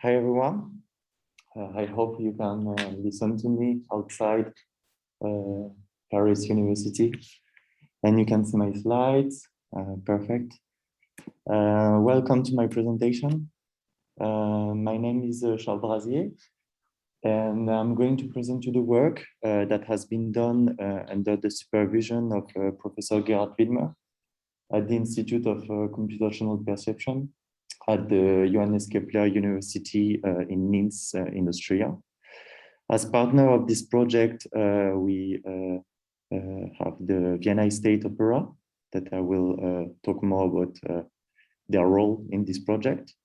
Hi everyone. I hope you can listen to me outside Paris University, and you can see my slides. Perfect. Welcome to my presentation. My name is Charles Brazier, and I'm going to present you the work that has been done under the supervision of Professor Gerhard Widmer at the Institute of Computational Perception at the Johannes Kepler University in Linz in Austria. As partner of this project, we have the Vienna State Opera, that I will talk more about their role in this project.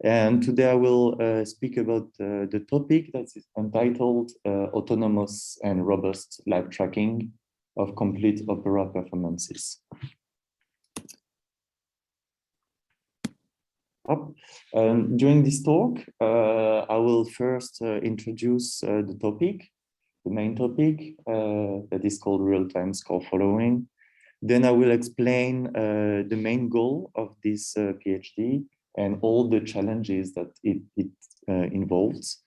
And today I will speak about the topic that is entitled Autonomous and Robust Live Tracking of Complete Opera Performances. During this talk, I will first introduce the topic, the main topic that is called real-time score following. Then I will explain the main goal of this PhD and all the challenges that it involves.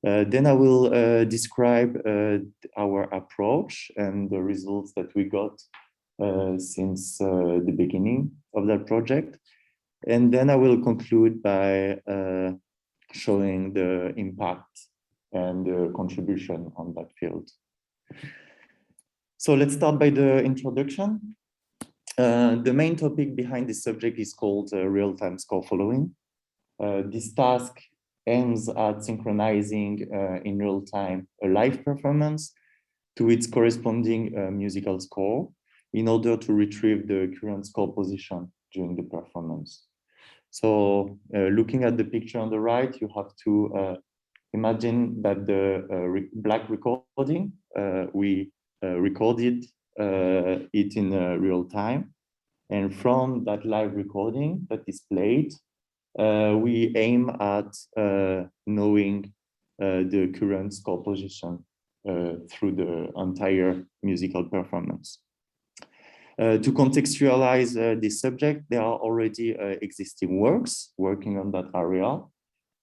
Then I will describe our approach and the results that we got since the beginning of that project. And then I will conclude by showing the impact and the contribution on that field. So let's start by the introduction. The main topic behind this subject is called real-time score following. This task aims at synchronizing in real time a live performance to its corresponding musical score in order to retrieve the current score position during the performance. So looking at the picture on the right, you have to imagine that the black recording, we recorded it in real time. And from that live recording that is played, we aim at knowing the current score position through the entire musical performance. To contextualize this subject, there are already existing works working on that area.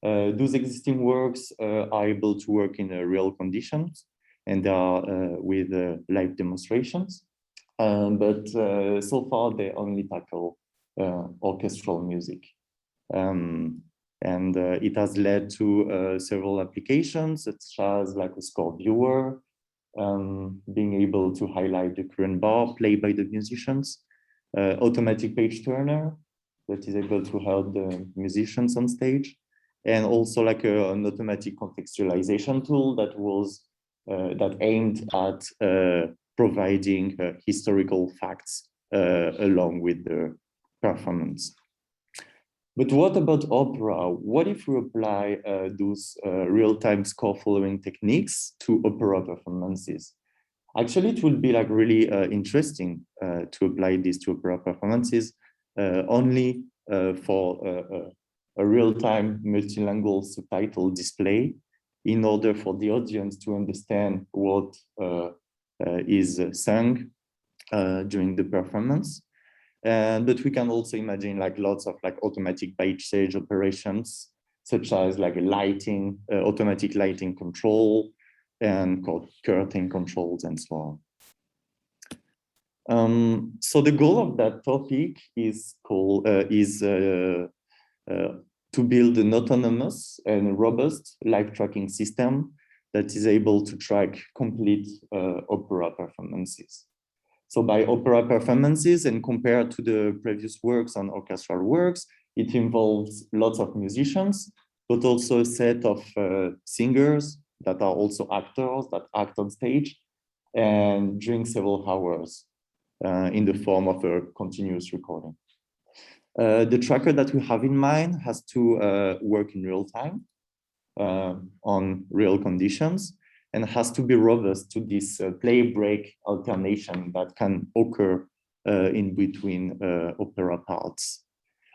Those existing works are able to work in real conditions and are with live demonstrations. But so far, they only tackle orchestral music. And it has led to several applications, such as like a score viewer, being able to highlight the current bar played by the musicians, automatic page turner that is able to help the musicians on stage, and also like an automatic contextualization tool that was that aimed at providing historical facts along with the performance. But what about opera? What if we apply those real-time score following techniques to opera performances? Actually, it would be like really interesting to apply this to opera performances only for a real-time multilingual subtitle display in order for the audience to understand what is sung during the performance. But we can also imagine like lots of like automatic backstage operations, such as like a lighting, automatic lighting control, and curtain controls, and so on. So the goal of that topic is to build an autonomous and robust live tracking system that is able to track complete opera performances. So by opera performances, and compared to the previous works on orchestral works, it involves lots of musicians, but also a set of singers that are also actors that act on stage and during several hours in the form of a continuous recording. The tracker that we have in mind has to work in real time on real conditions, and has to be robust to this play-break alternation that can occur in between opera parts.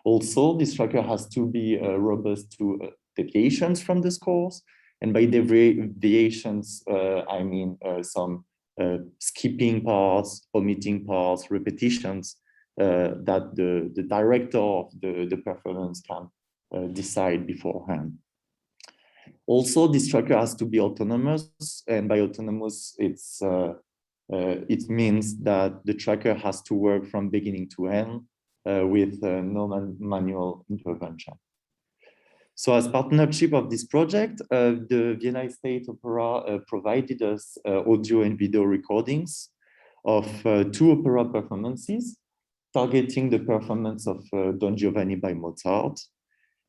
Also, this tracker has to be robust to deviations from the scores, and by deviations, I mean some skipping parts, omitting parts, repetitions that the director of the performance can decide beforehand. Also, this tracker has to be autonomous, and by autonomous, it means that the tracker has to work from beginning to end with no manual intervention. So as partnership of this project, the Vienna State Opera provided us audio and video recordings of 2 opera performances targeting the performance of Don Giovanni by Mozart.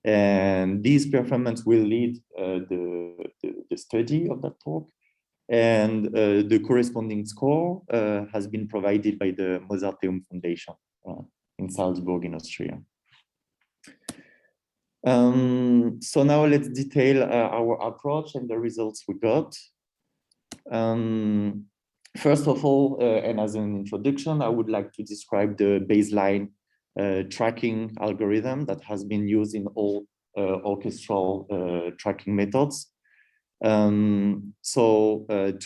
And this performance will lead the study of that talk. And the corresponding score has been provided by the Mozarteum Foundation in Salzburg in Austria. So now let's detail our approach and the results we got. First of all, and as an introduction, I would like to describe the baseline tracking algorithm that has been used in all orchestral tracking methods. To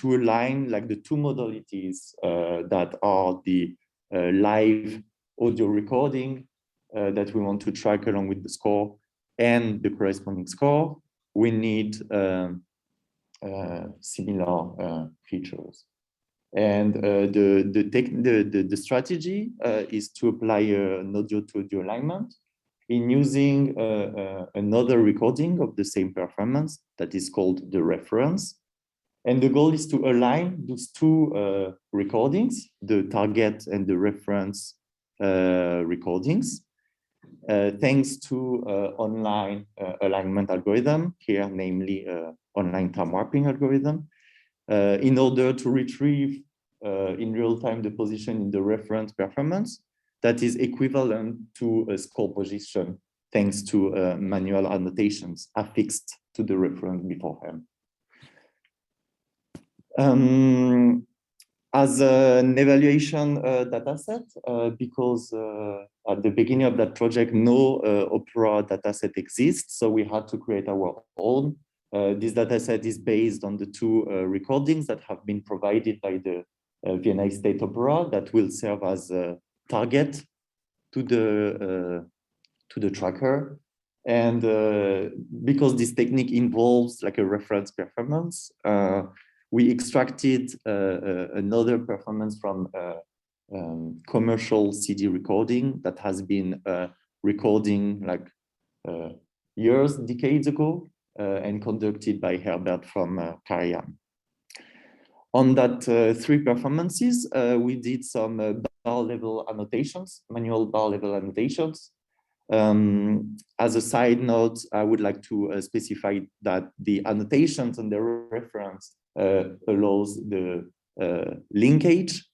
align like the 2 modalities that are the live audio recording that we want to track along with the score and the corresponding score, we need similar features. And the strategy is to apply an audio-to-audio alignment in using another recording of the same performance that is called the reference. And the goal is to align those 2 recordings, the target and the reference recordings, thanks to online alignment algorithm, here namely online time warping algorithm, in order to retrieve in real time the position in the reference performance that is equivalent to a score position, thanks to manual annotations affixed to the reference beforehand. As an evaluation dataset, because at the beginning of that project, no opera dataset exists, so we had to create our own. This dataset is based on the 2 recordings that have been provided by the Vienna State Opera that will serve as a target to the tracker. And because this technique involves like a reference performance, we extracted another performance from commercial CD recording that has been recording like decades ago, and conducted by Herbert from Karajan. On that 3 performances, we did some bar level annotations, manual bar level annotations. As a side note, I would like to specify that the annotations on the reference allows the linkage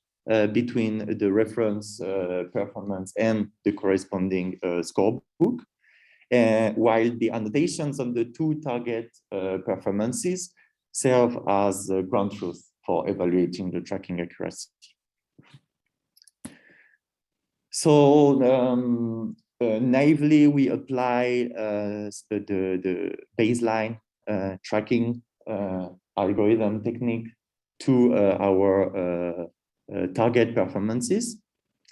between the reference performance and the corresponding scorebook. While the annotations on the 2 target performances serve as ground truth for evaluating the tracking accuracy. So naively, we apply the baseline tracking algorithm technique to our target performances.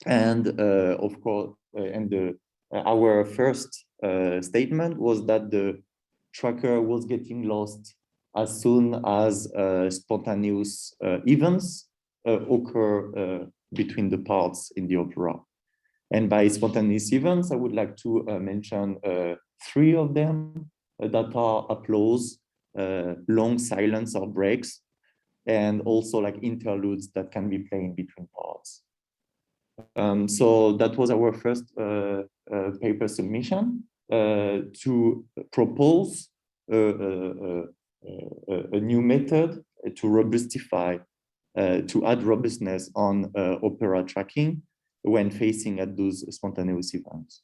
And of course, our first statement was that the tracker was getting lost as soon as spontaneous events occur between the parts in the opera. And by spontaneous events, I would like to mention 3 of them that are applause, long silence or breaks, and also like interludes that can be playing between parts. So that was our first paper submission to propose a new method to robustify, to add robustness on opera tracking when facing at those spontaneous events.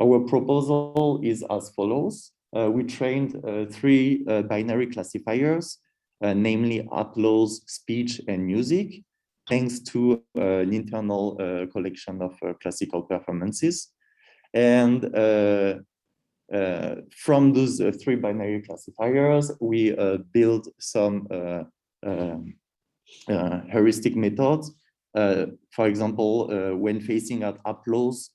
Our proposal is as follows. We trained 3 binary classifiers, namely applause, speech, and music, thanks to an internal collection of classical performances. And from those 3 binary classifiers, we build some heuristic methods. For example, when facing at applause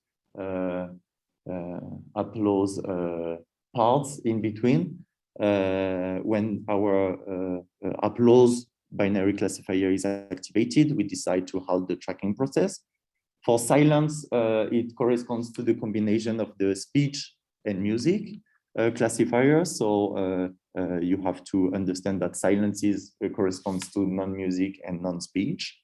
parts in between, when our applause binary classifier is activated, we decide to halt the tracking process. For silence, it corresponds to the combination of the speech and music classifiers. So you have to understand that silence corresponds to non-music and non-speech.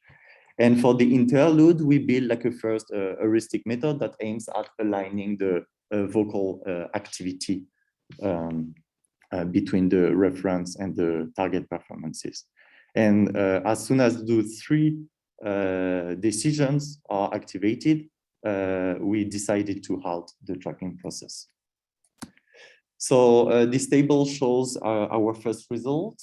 And for the interlude, we build like a first heuristic method that aims at aligning the vocal activity between the reference and the target performances. And as soon as those three decisions are activated, we decided to halt the tracking process. So this table shows our first result.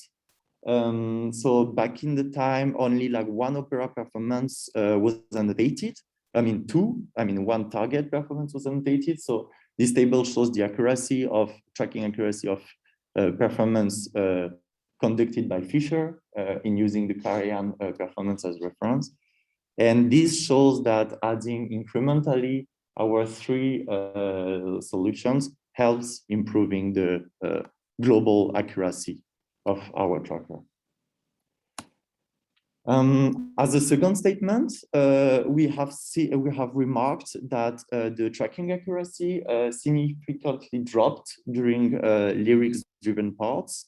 So back in the time, only like one opera performance was annotated. One target performance was annotated. So this table shows the accuracy of tracking accuracy of performance conducted by Fischer in using the Clarion performance as reference. And this shows that adding incrementally our three solutions helps improving the global accuracy of our tracker. As a second statement, we have remarked that the tracking accuracy significantly dropped during lyrics-driven parts.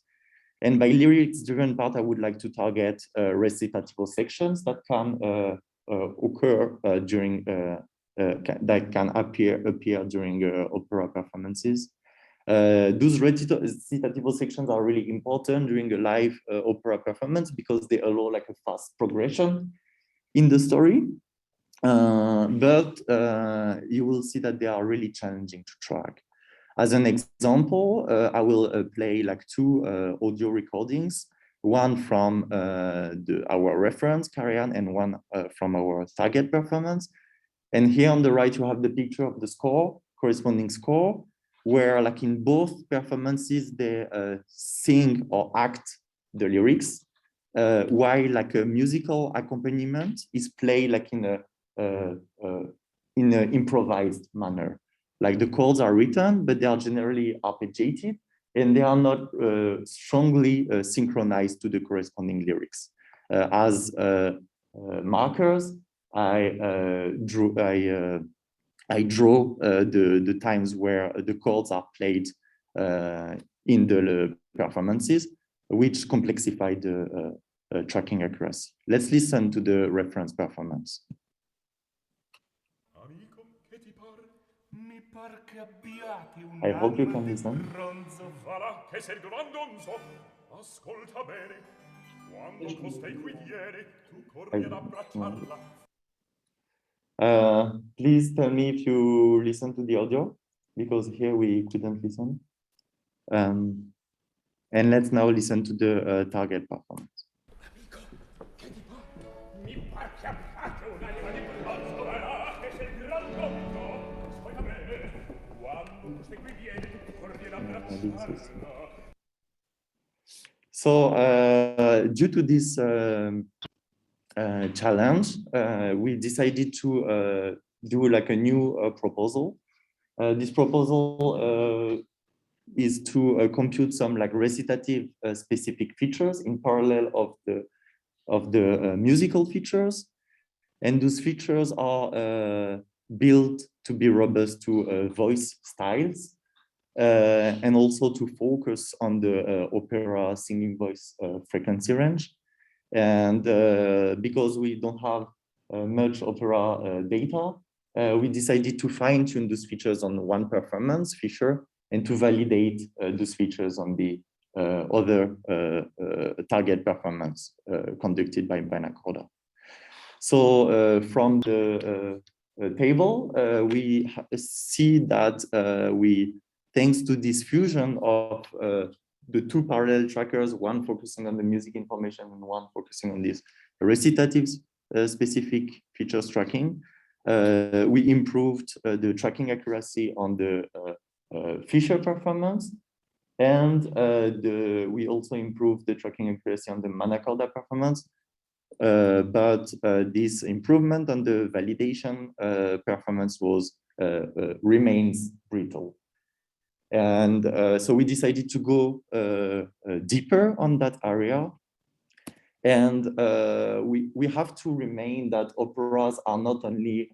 And by lyrics-driven part, I would like to target recitatival sections that can occur during that can appear during opera performances. Those recitatival sections are really important during a live opera performance because they allow like a fast progression in the story. But you will see that they are really challenging to track. As an example, I will play like two audio recordings, one from our reference carry-on and one from our target performance. And here on the right, you have the picture of the score, corresponding score, where like in both performances, they sing or act the lyrics, while like a musical accompaniment is played like in an improvised manner. Like the chords are written, but they are generally arpeggiated and they are not strongly synchronized to the corresponding lyrics. As markers, I draw the times where the chords are played in the performances, which complexify the tracking accuracy. Let's listen to the reference performance. I hope you can listen. Please tell me if you listen to the audio, because here we couldn't listen. And let's now listen to the target performance. So due to this challenge, we decided to do like a new proposal. This proposal is to compute some like recitative specific features in parallel of the musical features, and those features are built to be robust to voice styles. And also to focus on the opera singing voice frequency range. And because we don't have much opera data, we decided to fine-tune those features on one performance, Fischer, and to validate those features on the other target performance conducted by Nakoda. So from the table, we see that thanks to this fusion of the two parallel trackers, one focusing on the music information and one focusing on this recitative specific features tracking, we improved the tracking accuracy on the Fischer performance, and we also improved the tracking accuracy on the Manacorda performance. But this improvement on the validation performance remains brittle. And so we decided to go deeper on that area. And we have to remain that operas are not only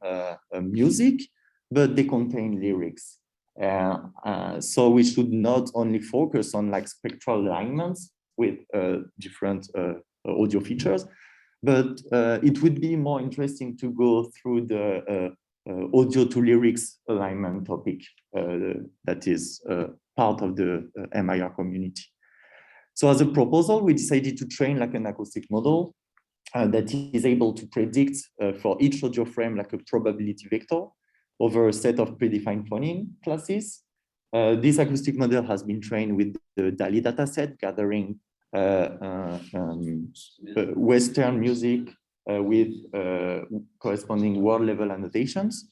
music, but they contain lyrics. So we should not only focus on like spectral alignments with different audio features, but it would be more interesting to go through the audio to lyrics alignment topic that is part of the MIR community. So as a proposal, we decided to train like an acoustic model that is able to predict for each audio frame like a probability vector over a set of predefined phoneme classes. This acoustic model has been trained with the DALI dataset, gathering Western music with corresponding word level annotations.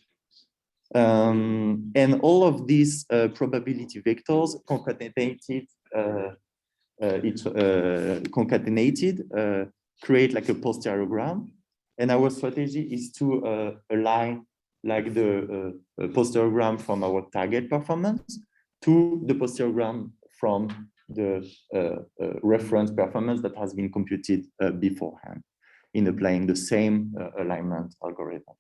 And all of these probability vectors concatenated create like a posterogram. And our strategy is to align like the posterogram from our target performance to the posterogram from the reference performance that has been computed beforehand in applying the same alignment algorithm.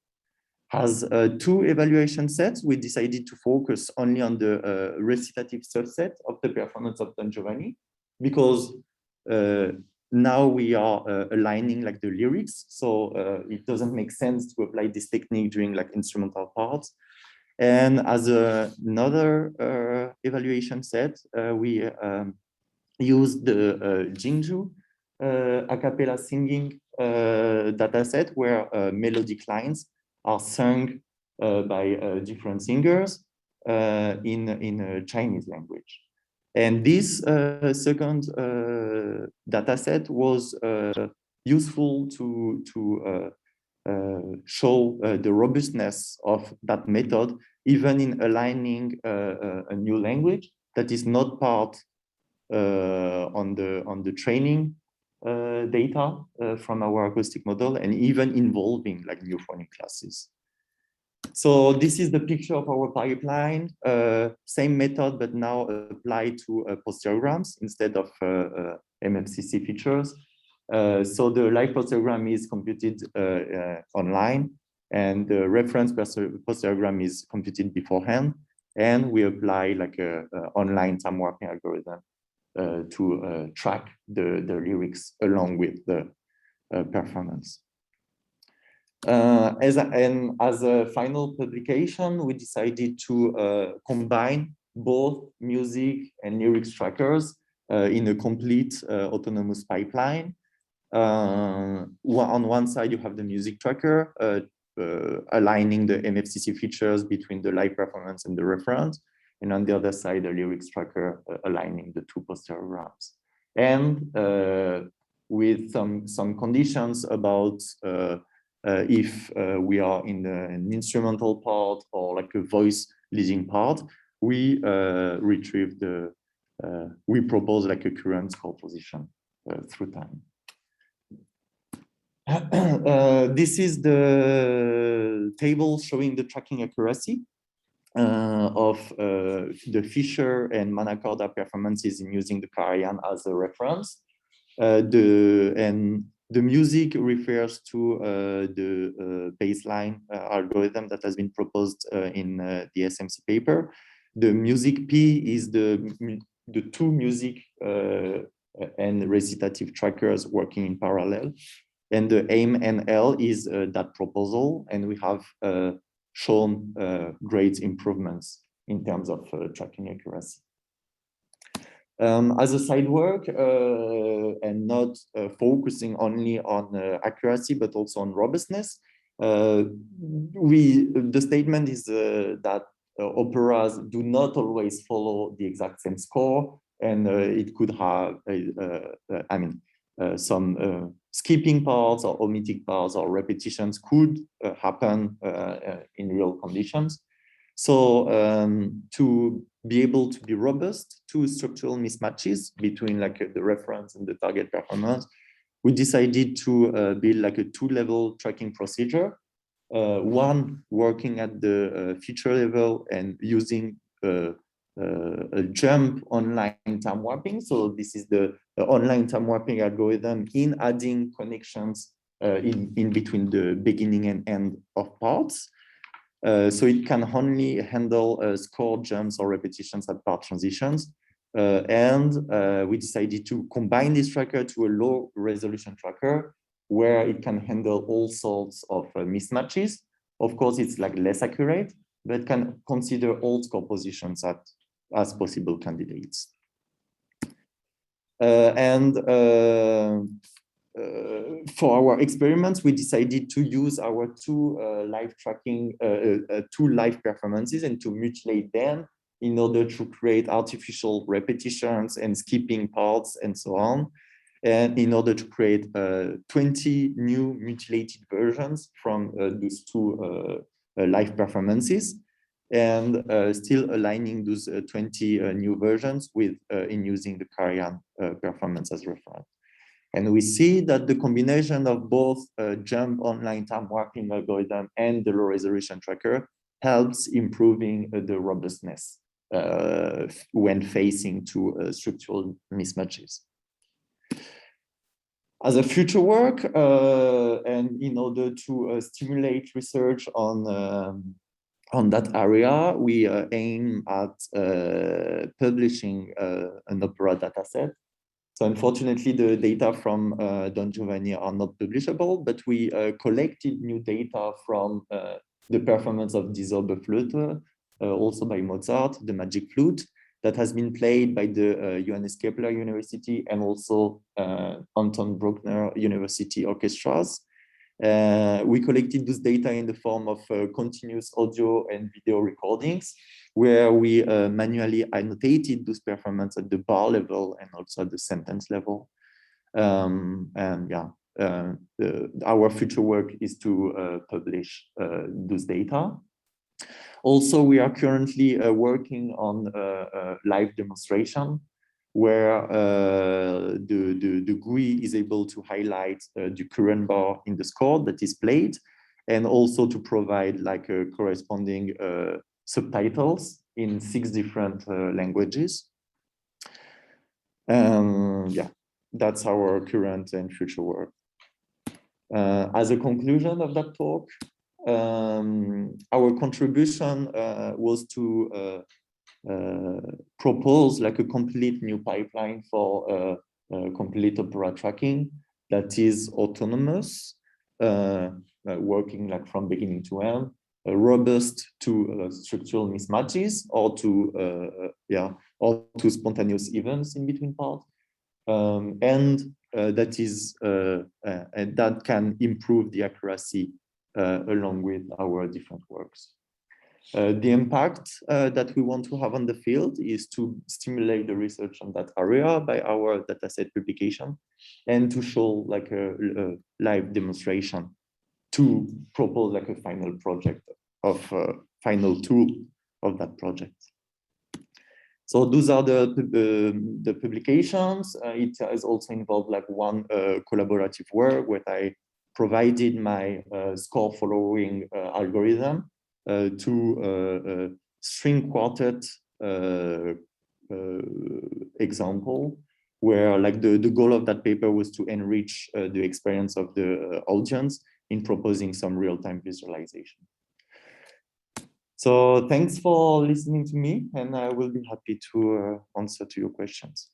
As two evaluation sets, we decided to focus only on the recitative subset of the performance of Don Giovanni, because now we are aligning like the lyrics, so it doesn't make sense to apply this technique during like instrumental parts. And as another evaluation set, we used the Jingju a cappella singing dataset, where melodic lines are sung by different singers in a Chinese language. And this second dataset was useful to show the robustness of that method, even in aligning a new language that is not part on the training data from our acoustic model, and even involving like new phonic classes. So this is the picture of our pipeline, same method, but now applied to posterograms instead of MFCC features. So the live posterogram is computed online, and the reference posterogram is computed beforehand. And we apply like a online time warping algorithm to track the lyrics along with the performance. As a final publication, we decided to combine both music and lyrics trackers in a complete autonomous pipeline. On one side, you have the music tracker aligning the MFCC features between the live performance and the reference. And on the other side, the lyrics tracker aligning the two posterograms. And with some conditions about if we are in an instrumental part or like a voice leading part, we retrieve the, we propose like a current score position through time. This is the table showing the tracking accuracy of the Fisher and Manacorda performances in using the Karajan as a reference. The music refers to the baseline algorithm that has been proposed in the SMC paper. The music P is the two music and recitative trackers working in parallel. And the AIM NL is that proposal, and we have shown great improvements in terms of tracking accuracy. As a side work, and not focusing only on accuracy, but also on robustness, the statement is that operas do not always follow the exact same score, and it could have, some skipping parts or omitting parts or repetitions could happen in real conditions. So to be able to be robust to structural mismatches between like the reference and the target performance, we decided to build like a two-level tracking procedure. One working at the feature level and using a jump online time warping. So this is the online time warping algorithm in adding connections in between the beginning and end of parts. So it can only handle score jumps or repetitions at part transitions. We decided to combine this tracker to a low resolution tracker where it can handle all sorts of mismatches. Of course, it's like less accurate, but can consider all score positions as possible candidates. For our experiments, we decided to use our two live performances and to mutilate them in order to create artificial repetitions and skipping parts and so on, and in order to create 20 new mutilated versions from these two live performances, and still aligning those 20 new versions with in using the Karian performance as reference. And we see that the combination of both jump online time warping algorithm and the low resolution tracker helps improving the robustness when facing to structural mismatches. As a future work, and in order to stimulate research on that area, we aim at publishing an opera dataset. So unfortunately, the data from Don Giovanni are not publishable, but we collected new data from the performance of Die Zauberflöte, also by Mozart, the Magic Flute, that has been played by the Johannes Kepler University and also Anton Bruckner University orchestras. We collected this data in the form of continuous audio and video recordings, where we manually annotated this performance at the bar level and also at the sentence level. Our future work is to publish this data. Also, we are currently working on a live demonstration where the GUI is able to highlight the current bar in the score that is played, and also to provide like a corresponding subtitles in 6 different languages. Yeah, that's our current and future work. As a conclusion of that talk, our contribution was to propose like a complete new pipeline for complete opera tracking that is autonomous, working like from beginning to end, robust to structural mismatches or to spontaneous events in between parts, and that can improve the accuracy along with our different works. The impact that we want to have on the field is to stimulate the research on that area by our dataset publication, and to show like a live demonstration to propose like a final project of final tool of that project. So those are the publications. It has also involved like one collaborative work where I provided my score following algorithm to string quartet example, where like the goal of that paper was to enrich the experience of the audience in proposing some real-time visualization. So thanks for listening to me, and I will be happy to answer to your questions.